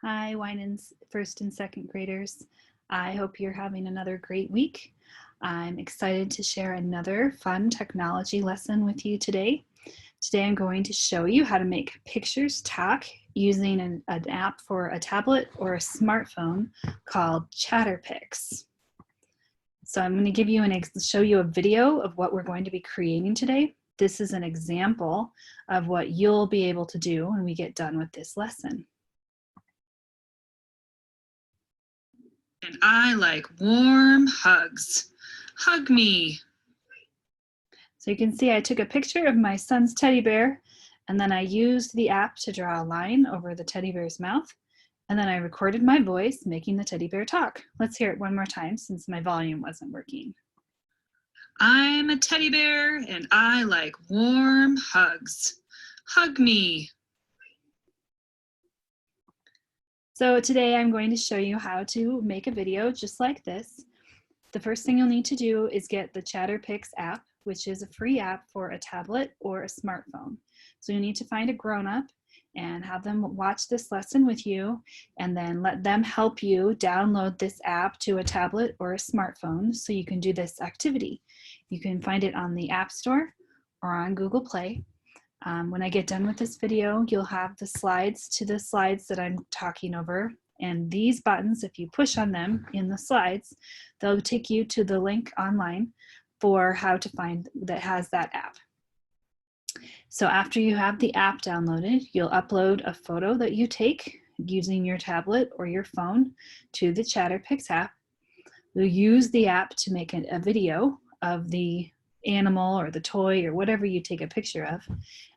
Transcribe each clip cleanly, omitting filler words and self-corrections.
Hi, Winans first and second graders. I hope you're having another great week. I'm excited to share another fun technology lesson with you today. Today I'm going to show you how to make pictures talk using an app for a tablet or a smartphone called ChatterPix. So I'm going to show you a video of what we're going to be creating today. This is an example of what you'll be able to do when we get done with this lesson. And I like warm hugs. Hug me. So you can see I took a picture of my son's teddy bear, and then I used the app to draw a line over the teddy bear's mouth, and then I recorded my voice making the teddy bear talk. Let's hear it one more time since my volume wasn't working. I'm a teddy bear and I like warm hugs. Hug me. So today I'm going to show you how to make a video just like this. The first thing you'll need to do is get the ChatterPix app, which is a free app for a tablet or a smartphone. So you need to find a grown-up and have them watch this lesson with you, and then let them help you download this app to a tablet or a smartphone so you can do this activity. You can find it on the App Store or on Google Play. When I get done with this video, you'll have the slides to the slides that I'm talking over. And these buttons, if you push on them in the slides, they'll take you to the link online for how to find that has that app. So after you have the app downloaded, you'll upload a photo that you take using your tablet or your phone to the ChatterPix app. You'll use the app to make a video of the animal or the toy or whatever you take a picture of.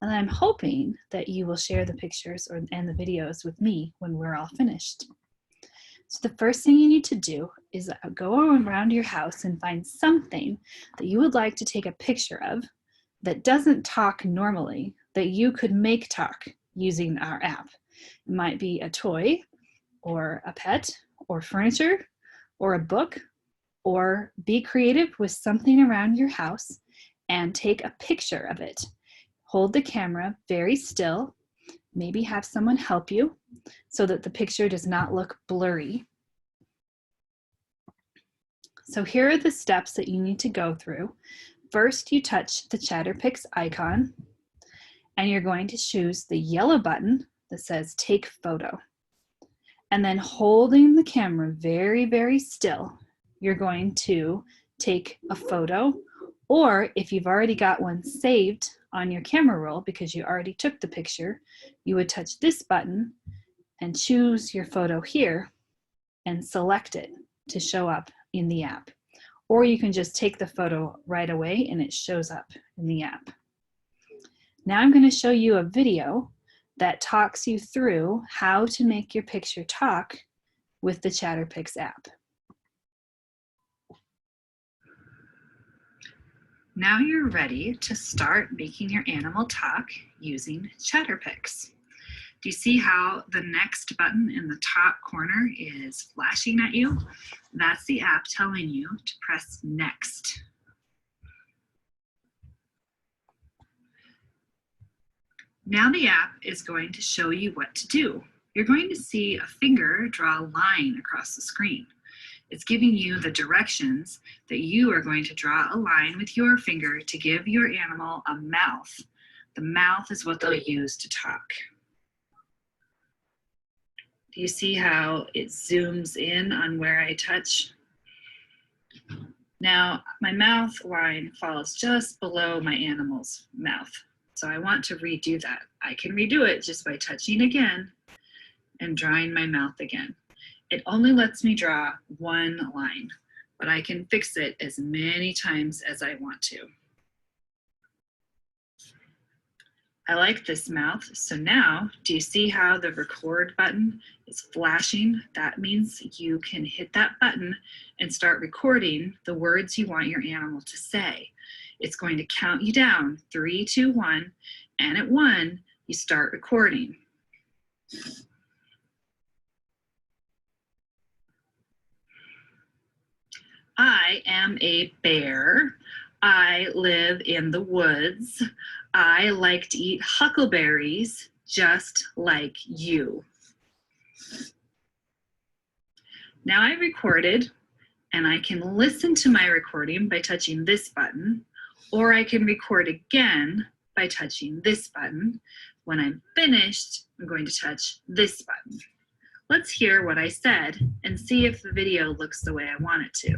And I'm hoping that you will share the pictures and the videos with me when we're all finished. So the first thing you need to do is go around your house and find something that you would like to take a picture of that doesn't talk normally, that you could make talk using our app. It might be a toy or a pet or furniture or a book, or be creative with something around your house and take a picture of it. Hold the camera very still, maybe have someone help you so that the picture does not look blurry. So here are the steps that you need to go through. First, you touch the ChatterPix icon, and you're going to choose the yellow button that says Take Photo. And then holding the camera very, very still, you're going to take a photo, or if you've already got one saved on your camera roll because you already took the picture, you would touch this button and choose your photo here and select it to show up in the app. Or you can just take the photo right away and it shows up in the app. Now I'm going to show you a video that talks you through how to make your picture talk with the ChatterPix app. Now you're ready to start making your animal talk using ChatterPix. Do you see how the next button in the top corner is flashing at you? That's the app telling you to press next. Now the app is going to show you what to do. You're going to see a finger draw a line across the screen. It's giving you the directions that you are going to draw a line with your finger to give your animal a mouth. The mouth is what they'll use to talk. Do you see how it zooms in on where I touch? Now, my mouth line falls just below my animal's mouth. So I want to redo that. I can redo it just by touching again and drawing my mouth again. It only lets me draw one line, but I can fix it as many times as I want to. I like this mouth, so now, do you see how the record button is flashing? That means you can hit that button and start recording the words you want your animal to say. It's going to count you down, 3, 2, 1, and at 1, you start recording. I am a bear. I live in the woods. I like to eat huckleberries just like you. Now I recorded, and I can listen to my recording by touching this button, or I can record again by touching this button. When I'm finished, I'm going to touch this button. Let's hear what I said and see if the video looks the way I want it to.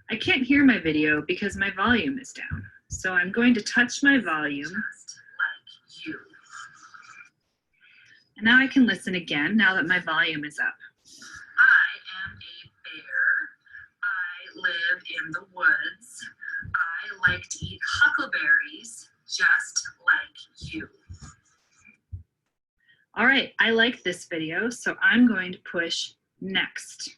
I can't hear my video because my volume is down. So I'm going to touch my volume. Just like you. And now I can listen again now that my volume is up. I am a bear. I live in the woods. I like to eat huckleberries just like you. All right, I like this video, so I'm going to push next.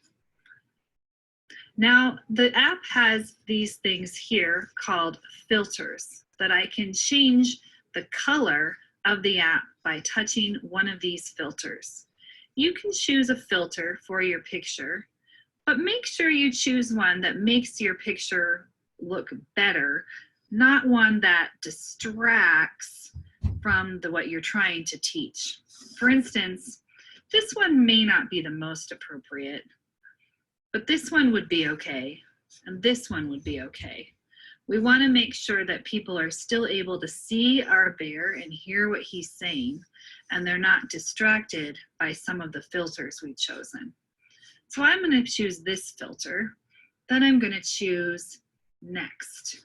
Now, the app has these things here called filters that I can change the color of the app by touching one of these filters. You can choose a filter for your picture, but make sure you choose one that makes your picture look better, not one that distracts from what you're trying to teach. For instance, this one may not be the most appropriate, but this one would be okay, and this one would be okay. We want to make sure that people are still able to see our bear and hear what he's saying, and they're not distracted by some of the filters we've chosen. So I'm going to choose this filter, then I'm going to choose next.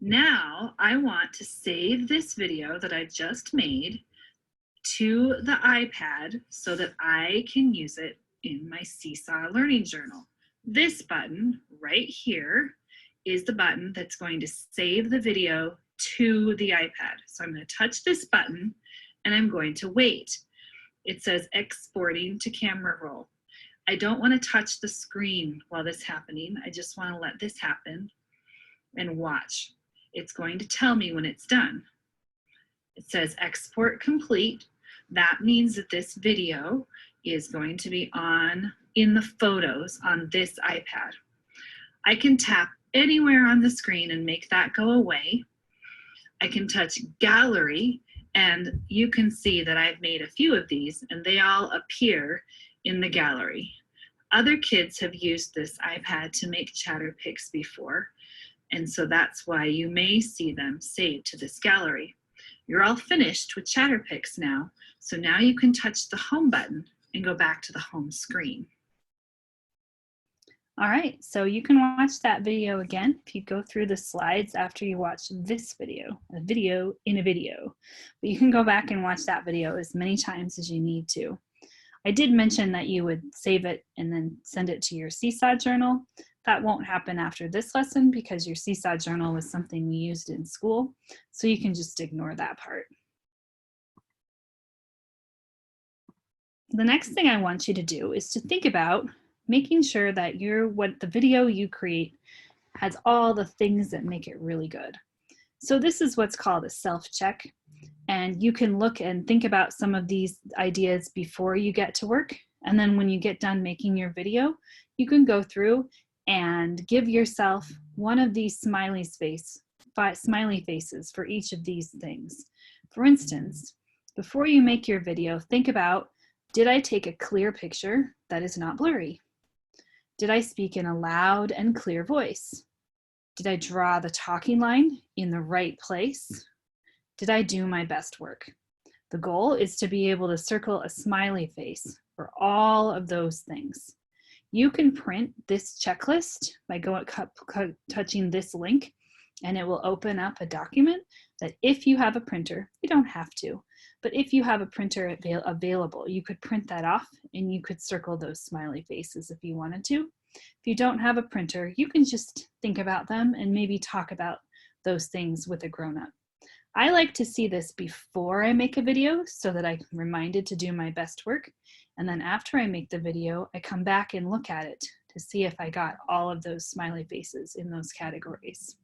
Now I want to save this video that I just made to the iPad so that I can use it in my Seesaw Learning Journal. This button right here is the button that's going to save the video to the iPad. So I'm going to touch this button and I'm going to wait. It says exporting to camera roll. I don't want to touch the screen while this is happening. I just want to let this happen and watch. It's going to tell me when it's done. It says export complete. That means that this video is going to be in the photos on this iPad. I can tap anywhere on the screen and make that go away. I can touch gallery and you can see that I've made a few of these and they all appear in the gallery. Other kids have used this iPad to make ChatterPix before, and so that's why you may see them saved to this gallery. You're all finished with ChatterPix now, so now you can touch the home button and go back to the home screen. All right, so you can watch that video again if you go through the slides after you watch this video, a video in a video. But you can go back and watch that video as many times as you need to. I did mention that you would save it and then send it to your Seesaw journal. That won't happen after this lesson because your Seesaw journal was something we used in school, so you can just ignore that part. The next thing I want you to do is to think about making sure that the video you create has all the things that make it really good. So this is what's called a self-check, and you can look and think about some of these ideas before you get to work, and then when you get done making your video, you can go through and give yourself one of these smiley faces for each of these things. For instance, before you make your video, think about, did I take a clear picture that is not blurry? Did I speak in a loud and clear voice? Did I draw the talking line in the right place? Did I do my best work? The goal is to be able to circle a smiley face for all of those things. You can print this checklist by touching this link, and it will open up a document that if you have a printer, you don't have to, but if you have a printer available, you could print that off and you could circle those smiley faces if you wanted to. If you don't have a printer, you can just think about them and maybe talk about those things with a grown-up. I like to see this before I make a video so that I'm reminded to do my best work. And then after I make the video, I come back and look at it to see if I got all of those smiley faces in those categories.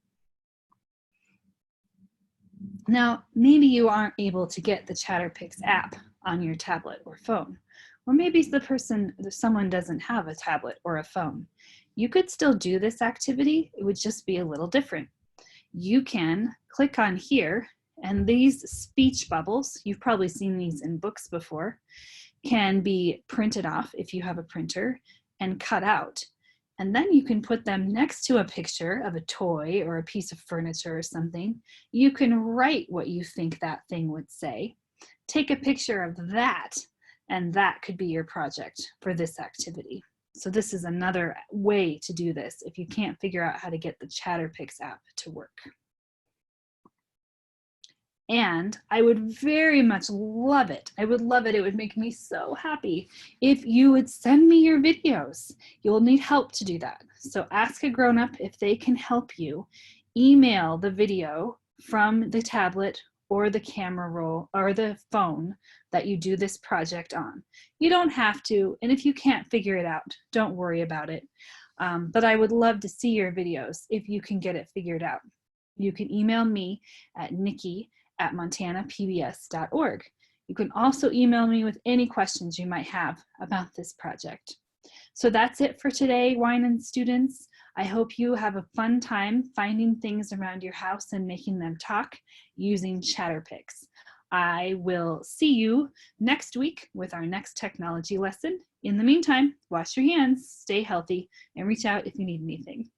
Now, maybe you aren't able to get the ChatterPix app on your tablet or phone, or maybe someone doesn't have a tablet or a phone. You could still do this activity, it would just be a little different. You can click on here And these speech bubbles, you've probably seen these in books before, can be printed off if you have a printer and cut out. And then you can put them next to a picture of a toy or a piece of furniture or something. You can write what you think that thing would say. Take a picture of that, and that could be your project for this activity. So this is another way to do this if you can't figure out how to get the ChatterPix app to work. And I would very much love it. I would love it. It would make me so happy if you would send me your videos. You'll need help to do that. So ask a grown-up if they can help you. Email the video from the tablet or the camera roll or the phone that you do this project on. You don't have to, and if you can't figure it out, don't worry about it. But I would love to see your videos if you can get it figured out. You can email me at nikki@MontanaPBS.org. You can also email me with any questions you might have about this project. So that's it for today, Winan students. I hope you have a fun time finding things around your house and making them talk using ChatterPix. I will see you next week with our next technology lesson. In the meantime, wash your hands, stay healthy, and reach out if you need anything.